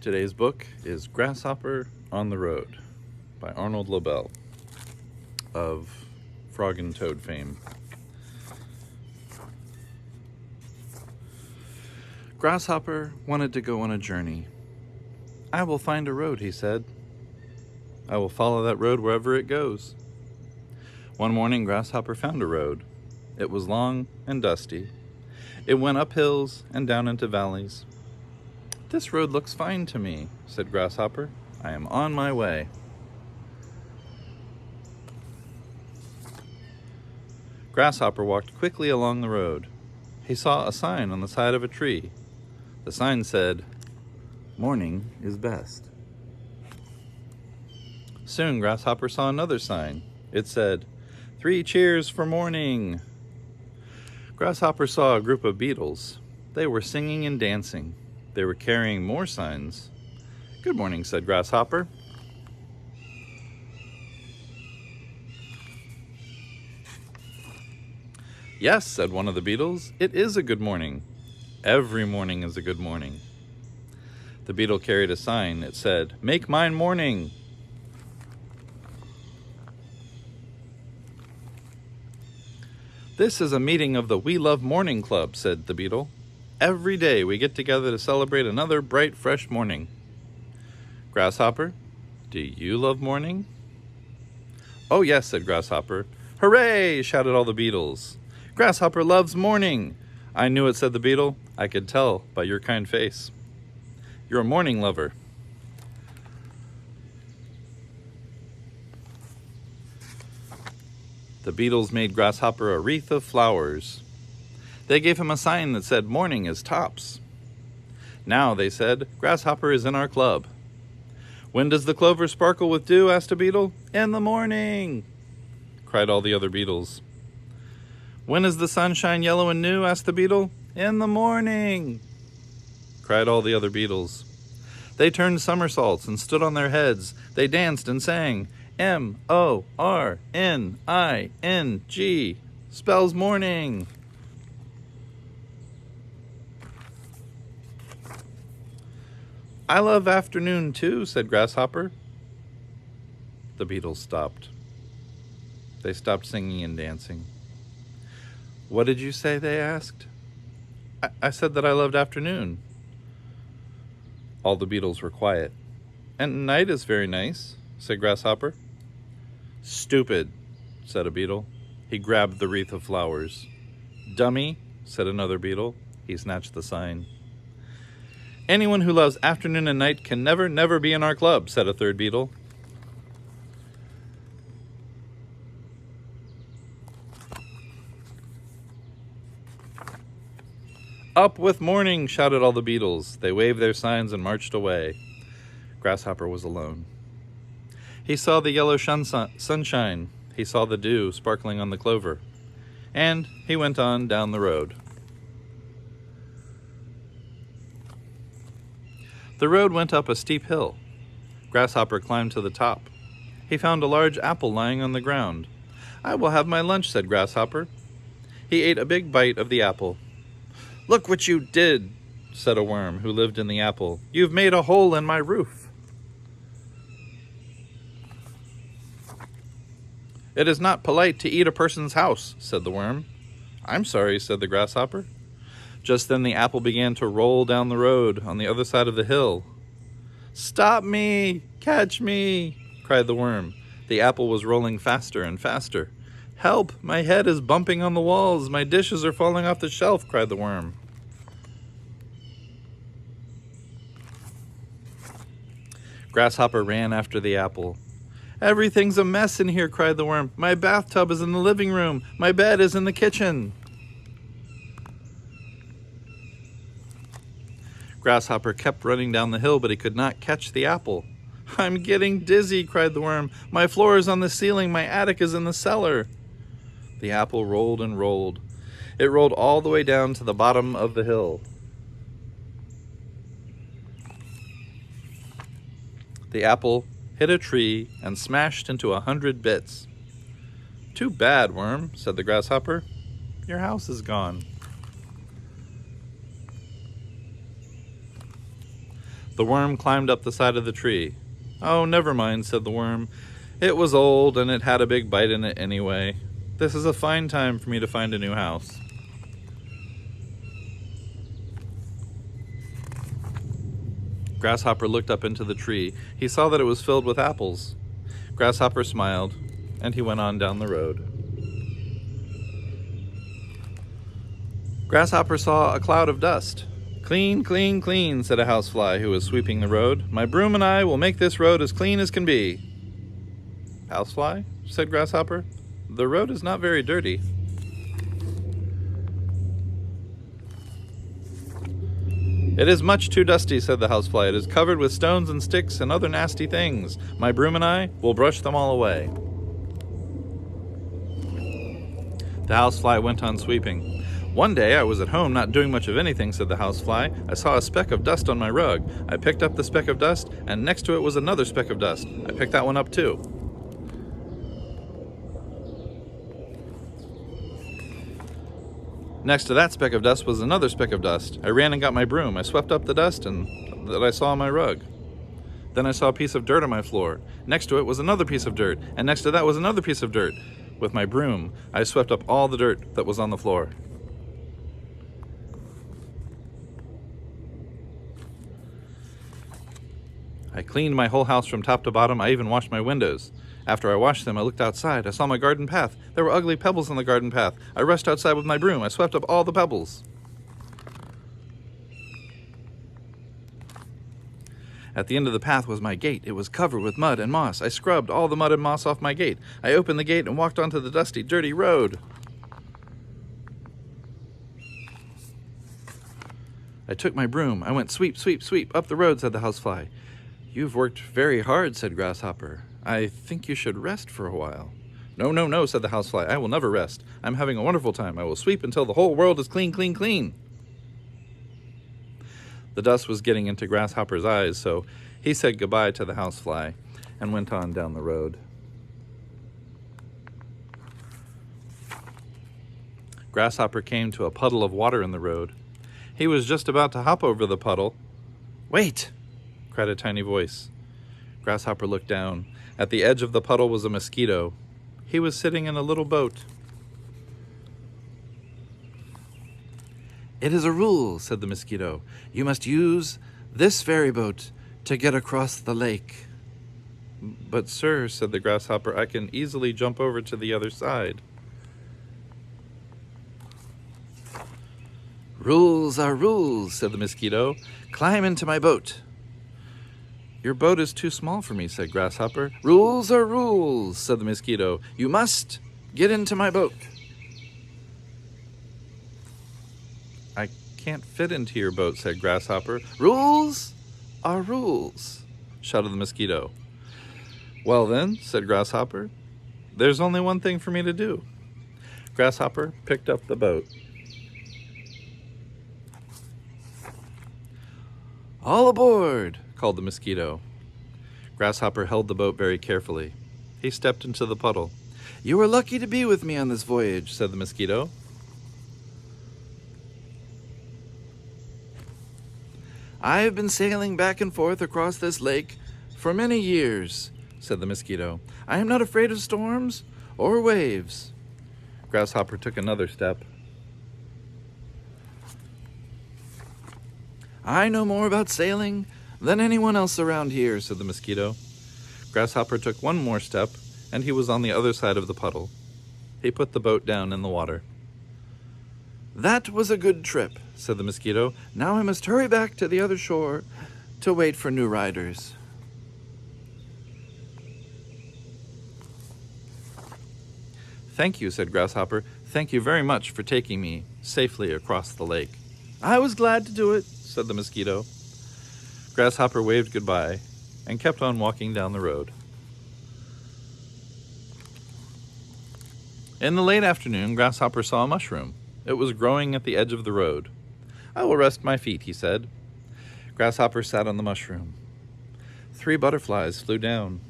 Today's book is Grasshopper on the Road by Arnold Lobel of Frog and Toad fame. Grasshopper wanted to go on a journey. "I will find a road," he said. "I will follow that road wherever it goes." One morning, Grasshopper found a road. It was long and dusty. It went up hills and down into valleys. "This road looks fine to me," said Grasshopper. "I am on my way." Grasshopper walked quickly along the road. He saw a sign on the side of a tree. The sign said, "Morning is best." Soon Grasshopper saw another sign. It said, "3 cheers for morning." Grasshopper saw a group of beetles. They were singing and dancing. They were carrying more signs. "Good morning," said Grasshopper. "Yes," said one of the beetles, "it is a good morning. Every morning is a good morning." The beetle carried a sign. It said, "Make mine morning." "This is a meeting of the We Love Morning Club," said the beetle. "Every day we get together to celebrate another bright, fresh morning." "Grasshopper, do you love morning?" "Oh, yes," said Grasshopper. "Hooray!" shouted all the beetles. "Grasshopper loves morning." "I knew it," said the beetle. "I could tell by your kind face. You're a morning lover." The beetles made Grasshopper a wreath of flowers. They gave him a sign that said, "Morning is tops." "Now," they said, "Grasshopper is in our club." "When does the clover sparkle with dew?" asked a beetle. "In the morning," cried all the other beetles. "When is the sunshine yellow and new?" asked the beetle. "In the morning," cried all the other beetles. They turned somersaults and stood on their heads. They danced and sang, "M-O-R-N-I-N-G, spells morning." "I love afternoon too," said Grasshopper. The beetles stopped. They stopped singing and dancing. "What did you say?" they asked. I said that I loved afternoon." All the beetles were quiet. "And night is very nice," said Grasshopper. "Stupid," said a beetle. He grabbed the wreath of flowers. "Dummy," said another beetle. He snatched the sign. "Anyone who loves afternoon and night can never, never be in our club," said a third beetle. "Up with morning," shouted all the beetles. They waved their signs and marched away. Grasshopper was alone. He saw the yellow sunshine. He saw the dew sparkling on the clover. And he went on down the road. The road went up a steep hill. Grasshopper climbed to the top. He found a large apple lying on the ground. "I will have my lunch," said Grasshopper. He ate a big bite of the apple. "Look what you did," said a worm who lived in the apple. "You've made a hole in my roof." "It is not polite to eat a person's house," said the worm. "I'm sorry," said the grasshopper. Just then the apple began to roll down the road on the other side of the hill. "Stop me! Catch me!" cried the worm. The apple was rolling faster and faster. "Help! My head is bumping on the walls. My dishes are falling off the shelf," cried the worm. Grasshopper ran after the apple. "Everything's a mess in here," cried the worm. "My bathtub is in the living room. My bed is in the kitchen." Grasshopper kept running down the hill, but he could not catch the apple. "I'm getting dizzy," cried the worm. "My floor is on the ceiling. My attic is in the cellar." The apple rolled and rolled. It rolled all the way down to the bottom of the hill. The apple hit a tree and smashed into 100 bits. "Too bad, worm," said the grasshopper. "Your house is gone." The worm climbed up the side of the tree. "Oh, never mind," said the worm. "It was old, and it had a big bite in it anyway. This is a fine time for me to find a new house." Grasshopper looked up into the tree. He saw that it was filled with apples. Grasshopper smiled, and he went on down the road. Grasshopper saw a cloud of dust. "Clean, clean, clean," said a housefly who was sweeping the road. "My broom and I will make this road as clean as can be." "Housefly," said Grasshopper, "the road is not very dirty." "It is much too dusty," said the housefly. "It is covered with stones and sticks and other nasty things. My broom and I will brush them all away." The housefly went on sweeping. "One day I was at home not doing much of anything," said the housefly. "I saw a speck of dust on my rug. I picked up the speck of dust, and next to it was another speck of dust. I picked that one up too." Next to that speck of dust was another speck of dust. I ran and got my broom. I swept up the dust that I saw on my rug. Then I saw a piece of dirt on my floor. Next to it was another piece of dirt, and next to that was another piece of dirt. With my broom, I swept up all the dirt that was on the floor. I cleaned my whole house from top to bottom. I even washed my windows. After I washed them, I looked outside. I saw my garden path. There were ugly pebbles on the garden path. I rushed outside with my broom. I swept up all the pebbles. At the end of the path was my gate. It was covered with mud and moss. I scrubbed all the mud and moss off my gate. I opened the gate and walked onto the dusty, dirty road. I took my broom. I went sweep, sweep, sweep up the road, said the housefly. "You've worked very hard," said Grasshopper. "I think you should rest for a while." "No, no, no," said the housefly. "I will never rest. I'm having a wonderful time. I will sweep until the whole world is clean, clean, clean." The dust was getting into Grasshopper's eyes, so he said goodbye to the housefly and went on down the road. Grasshopper came to a puddle of water in the road. He was just about to hop over the puddle. "Wait!" cried a tiny voice. Grasshopper looked down. At the edge of the puddle was a mosquito. He was sitting in a little boat. "It is a rule," said the mosquito. "You must use this ferry boat to get across the lake." "But, sir," said the grasshopper, "I can easily jump over to the other side." "Rules are rules," said the mosquito. "Climb into my boat." "Your boat is too small for me," said Grasshopper. "Rules are rules," said the mosquito. "You must get into my boat." "I can't fit into your boat," said Grasshopper. "Rules are rules," shouted the mosquito. "Well then," said Grasshopper, "there's only one thing for me to do." Grasshopper picked up the boat. "All aboard!" called the mosquito. Grasshopper held the boat very carefully. He stepped into the puddle. "You are lucky to be with me on this voyage," said the mosquito. "I have been sailing back and forth across this lake for many years," said the mosquito. "I am not afraid of storms or waves." Grasshopper took another step. "I know more about sailing than anyone else around here," said the mosquito. Grasshopper took one more step, and he was on the other side of the puddle. He put the boat down in the water. "That was a good trip," said the mosquito. "Now I must hurry back to the other shore to wait for new riders." "Thank you," said Grasshopper. "Thank you very much for taking me safely across the lake." "I was glad to do it," said the mosquito. Grasshopper waved goodbye and kept on walking down the road. In the late afternoon, Grasshopper saw a mushroom. It was growing at the edge of the road. "I will rest my feet," he said. Grasshopper sat on the mushroom. 3 butterflies flew down.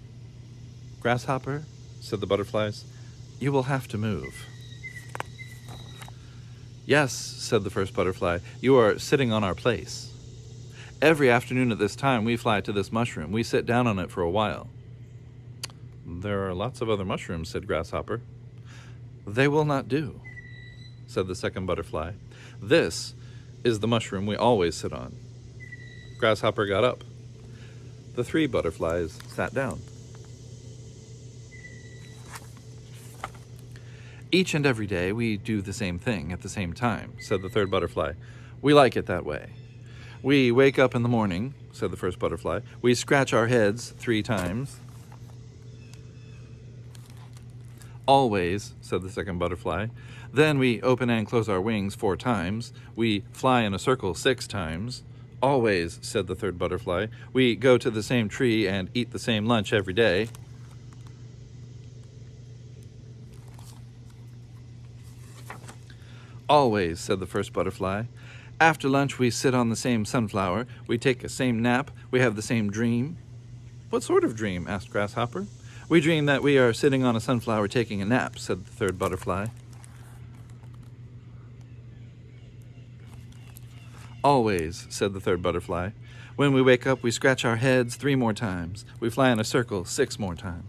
"Grasshopper," said the butterflies, "you will have to move." "Yes," said the first butterfly, "you are sitting on our place." Every afternoon at this time, we fly to this mushroom. We sit down on it for a while. There are lots of other mushrooms, said Grasshopper. They will not do, said the second butterfly. This is the mushroom we always sit on. Grasshopper got up. The three butterflies sat down. Each and every day we do the same thing at the same time, said the third butterfly. We like it that way. We wake up in the morning, said the first butterfly. We scratch our heads 3 times. Always, said the second butterfly. Then we open and close our wings 4 times. We fly in a circle 6 times. Always, said the third butterfly. We go to the same tree and eat the same lunch every day. Always, said the first butterfly. After lunch, we sit on the same sunflower. We take the same nap. We have the same dream. What sort of dream? Asked Grasshopper. We dream that we are sitting on a sunflower taking a nap, said the third butterfly. Always, said the third butterfly. When we wake up, we scratch our heads 3 more times. We fly in a circle 6 more times.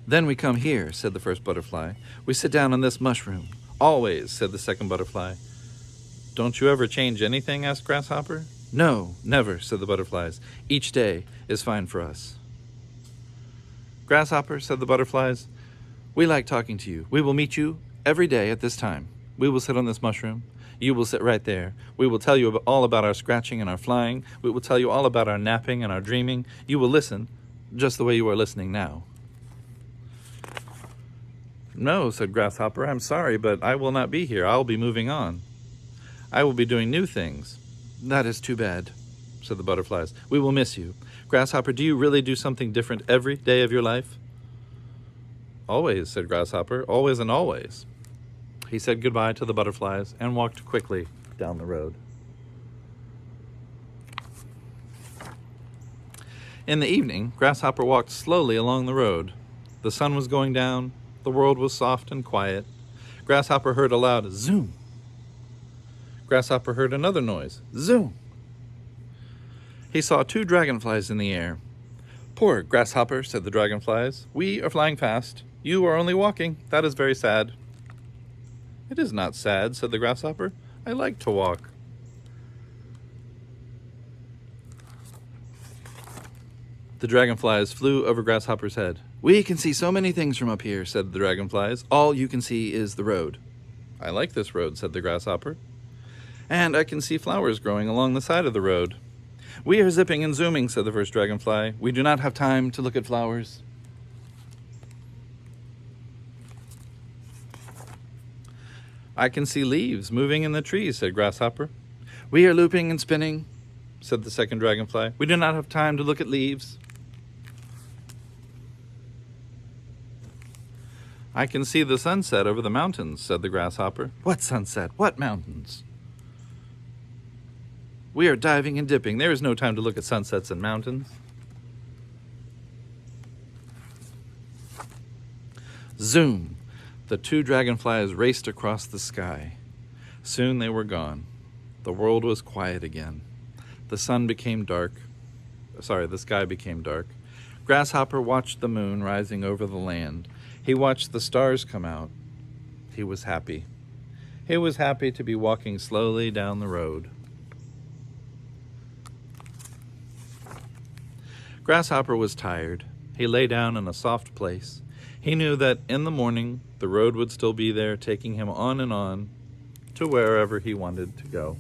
Then we come here, said the first butterfly. We sit down on this mushroom. Always, said the second butterfly. Don't you ever change anything? Asked Grasshopper. No, never, said the butterflies. Each day is fine for us. Grasshopper, said the butterflies, we like talking to you. We will meet you every day at this time. We will sit on this mushroom. You will sit right there. We will tell you all about our scratching and our flying. We will tell you all about our napping and our dreaming. You will listen, just the way you are listening now. No, said Grasshopper, I'm sorry, but I will not be here. I will be moving on. I will be doing new things. That is too bad, said the butterflies. We will miss you. Grasshopper, do you really do something different every day of your life? Always, said Grasshopper, always and always. He said goodbye to the butterflies and walked quickly down the road. In the evening, Grasshopper walked slowly along the road. The sun was going down. The world was soft and quiet. Grasshopper heard a loud zoom. Grasshopper heard another noise, zoom. He saw 2 dragonflies in the air. Poor Grasshopper, said the dragonflies. We are flying fast. You are only walking. That is very sad. It is not sad, said the Grasshopper. I like to walk. The dragonflies flew over Grasshopper's head. We can see so many things from up here, said the dragonflies. All you can see is the road. I like this road, said the Grasshopper. And I can see flowers growing along the side of the road. We are zipping and zooming, said the first dragonfly. We do not have time to look at flowers. I can see leaves moving in the trees, said Grasshopper. We are looping and spinning, said the second dragonfly. We do not have time to look at leaves. I can see the sunset over the mountains, said the Grasshopper. What sunset? What mountains? We are diving and dipping. There is no time to look at sunsets and mountains. Zoom! The 2 dragonflies raced across the sky. Soon they were gone. The world was quiet again. The sky became dark. Grasshopper watched the moon rising over the land. He watched the stars come out. He was happy. He was happy to be walking slowly down the road. Grasshopper was tired. He lay down in a soft place. He knew that in the morning the road would still be there, taking him on and on to wherever he wanted to go.